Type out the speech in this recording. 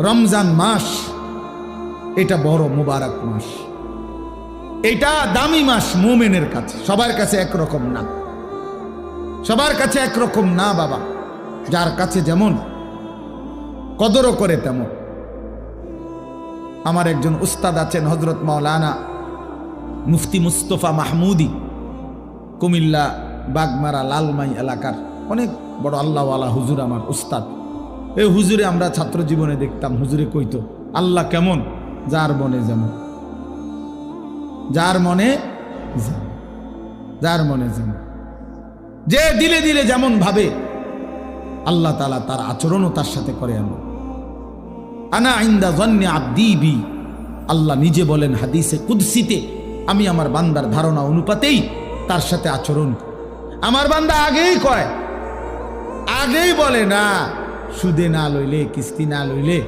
রমজান মাস এটা বড় মুবারক মাস, এটা দামি মাস মুমিনের কাছে। সবার কাছে একরকম না, সবার কাছে একরকম না বাবা। যার কাছে যেমন কদরও করে তেমন। আমার একজন উস্তাদ আছেন হযরত মাওলানা মুফতি মুস্তফা মাহমুদি, কুমিল্লা বাগমারা লালমাই এলাকার অনেক বড় আল্লাহওয়ালা হুজুর, আমার উস্তাদ। এই হুজুরে আমরা ছাত্র জীবনে দেখতাম, হুজুরে কইতো আল্লাহ কেমন, যার মনে যেমন, যার মনে যার মনে যেমন, যে দিলে দিলে যেমন ভাবে আল্লাহ তাআলা তার আচরণও তার সাথে করে এমন। আনা ইনদা যন্নি আবদি বি, আল্লাহ নিজে বলেন হাদিসে কুদসিতে, আমি আমার বান্দার ধারণা অনুপাতেই তার সাথে আচরণ। আমার বান্দা আগেই কয়, আগেই বলে না, সুদে না লইলে কিস্তি না লইলে